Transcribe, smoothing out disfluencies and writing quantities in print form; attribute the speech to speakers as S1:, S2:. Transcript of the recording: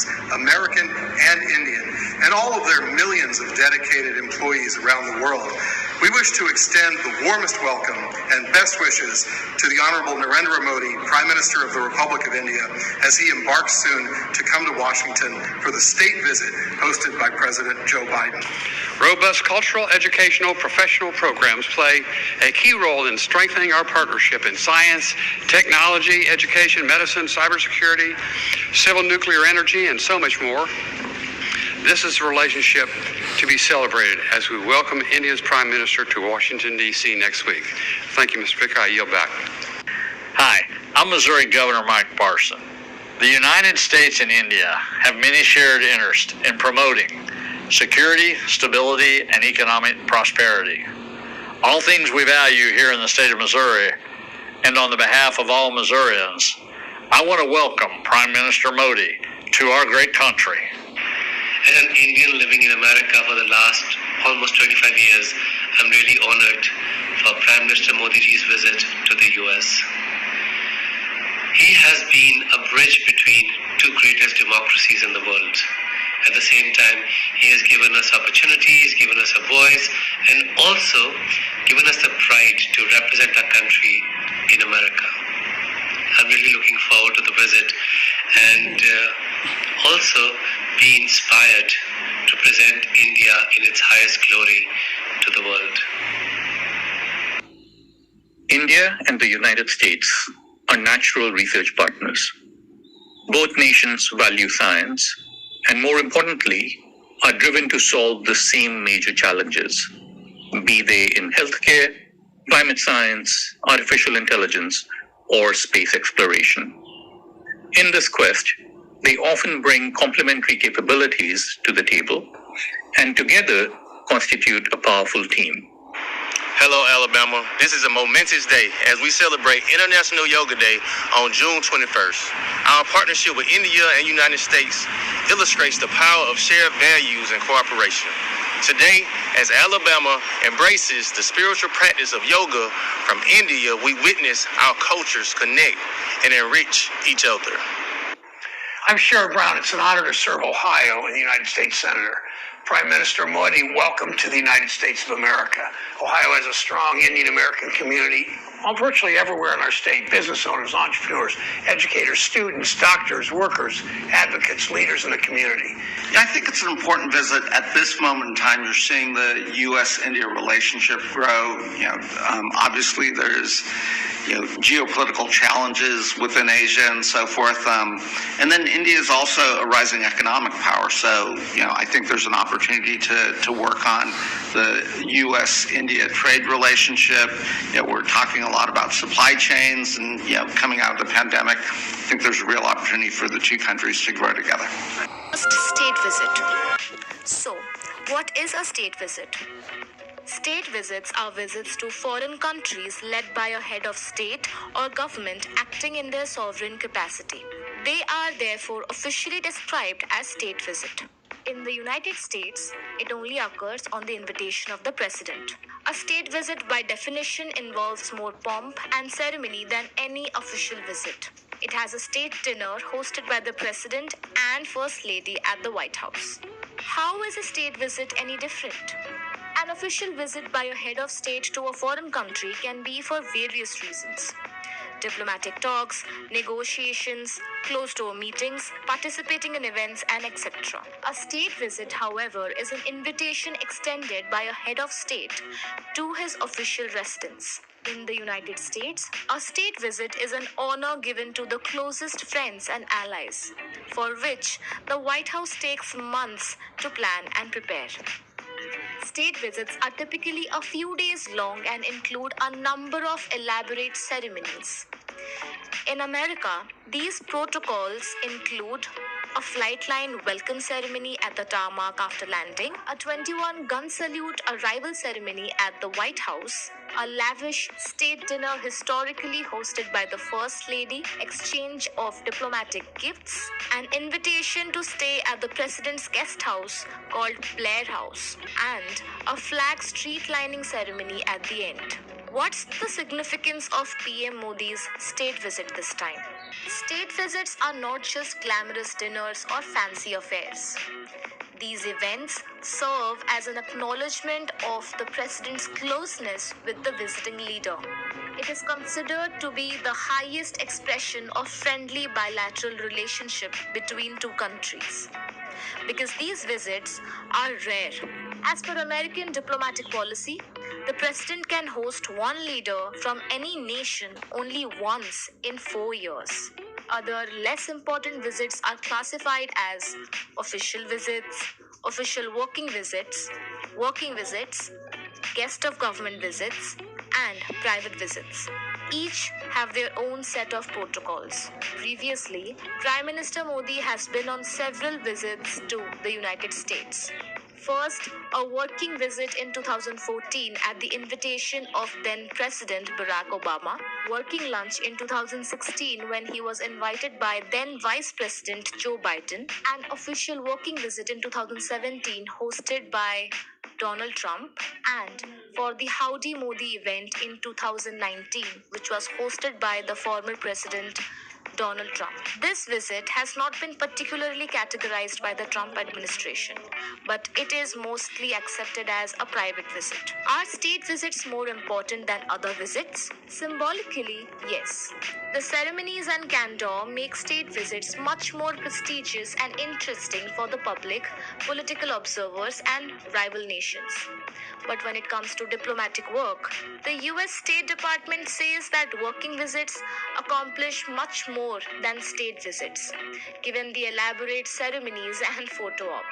S1: colleagues, American and Indian, and all of their millions of dedicated employees around the world, we wish to extend the warmest welcome and best wishes to the Honorable Narendra Modi, Prime Minister of the Republic of India, as he embarks soon to come to Washington for the state visit hosted by President Joe Biden.
S2: Robust cultural, educational, professional programs play a key role in strengthening our partnership in science, technology, education, medicine, cybersecurity, civil nuclear energy, and so much more. This is a relationship to be celebrated as we welcome India's Prime Minister to Washington, D.C. next week. Thank you, Mr. Speaker. I yield back.
S3: Hi, I'm Missouri Governor Mike Parson. The United States and India have many shared interests in promoting security, stability, and economic prosperity. All things we value here in the state of Missouri, and on the behalf of all Missourians, I want to welcome Prime Minister Modi to our great country.
S4: As an Indian living in America for the last almost 25 years, I'm really honored for Prime Minister Modi's visit to the US. He has been a bridge between two greatest democracies in the world. At the same time, he has given us opportunities, given us a voice, and also given us the pride to represent our country in America. I'm really looking forward to the visit and also be inspired to present India in its highest glory to the world.
S5: India and the United States are natural research partners. Both nations value science and, more importantly, are driven to solve the same major challenges, be they in healthcare, climate science, artificial intelligence, or space exploration. In this quest, they often bring complementary capabilities to the table and together constitute a powerful team.
S6: Hello, Alabama. This is a momentous day as we celebrate International Yoga Day on June 21st. Our partnership with India and United States illustrates the power of shared values and cooperation. Today, as Alabama embraces the spiritual practice of yoga from India, we witness our cultures connect and enrich each other.
S7: I'm Sherrod Brown. It's an honor to serve Ohio and the United States Senator. Prime Minister Modi, welcome to the United States of America. Ohio has a strong Indian American community virtually everywhere in our state. Business owners, entrepreneurs, educators, students, doctors, workers, advocates, leaders in the community.
S8: I think it's an important visit. At this moment in time, you're seeing the U.S.-India relationship grow. Obviously there's geopolitical challenges within Asia and so forth. And then India is also a rising economic power. So, I think there's an opportunity to work on the U.S.-India trade relationship. We're talking a lot about supply chains and, coming out of the pandemic. I think there's a real opportunity for the two countries to grow together.
S9: State visit. So, what is a state visit? State visits are visits to foreign countries led by a head of state or government acting in their sovereign capacity. They are therefore officially described as state visit. In the United States, it only occurs on the invitation of the president. A state visit by definition involves more pomp and ceremony than any official visit. It has a state dinner hosted by the president and first lady at the White House. How is a state visit any different? An official visit by a head of state to a foreign country can be for various reasons. Diplomatic talks, negotiations, closed-door meetings, participating in events, and etc. A state visit, however, is an invitation extended by a head of state to his official residence. In the United States, a state visit is an honor given to the closest friends and allies, for which the White House takes months to plan and prepare. State visits are typically a few days long and include a number of elaborate ceremonies. In America, these protocols include a flight line welcome ceremony at the tarmac after landing, a 21-gun salute arrival ceremony at the White House, a lavish state dinner historically hosted by the First Lady, exchange of diplomatic gifts, an invitation to stay at the President's guest house called Blair House, and a flag street lining ceremony at the end. What's the significance of PM Modi's state visit this time? State visits are not just glamorous dinners or fancy affairs. These events serve as an acknowledgement of the president's closeness with the visiting leader. It is considered to be the highest expression of friendly bilateral relationship between two countries. Because these visits are rare. As per American diplomatic policy, the president can host one leader from any nation only once in 4 years. Other less important visits are classified as official visits, official working visits, guest of government visits, and private visits. Each have their own set of protocols. Previously, Prime Minister Modi has been on several visits to the United States. First, a working visit in 2014 at the invitation of then President Barack Obama, working lunch in 2016 when he was invited by then Vice President Joe Biden, and official working visit in 2017 hosted by Donald Trump, and for the Howdy Modi event in 2019, which was hosted by the former President Donald Trump. This visit has not been particularly categorized by the Trump administration, but it is mostly accepted as a private visit. Are state visits more important than other visits? Symbolically, yes. The ceremonies and candor make state visits much more prestigious and interesting for the public, political observers, and rival nations. But when it comes to diplomatic work, the US State Department says that working visits accomplish much more than state visits, given the elaborate ceremonies and photo ops.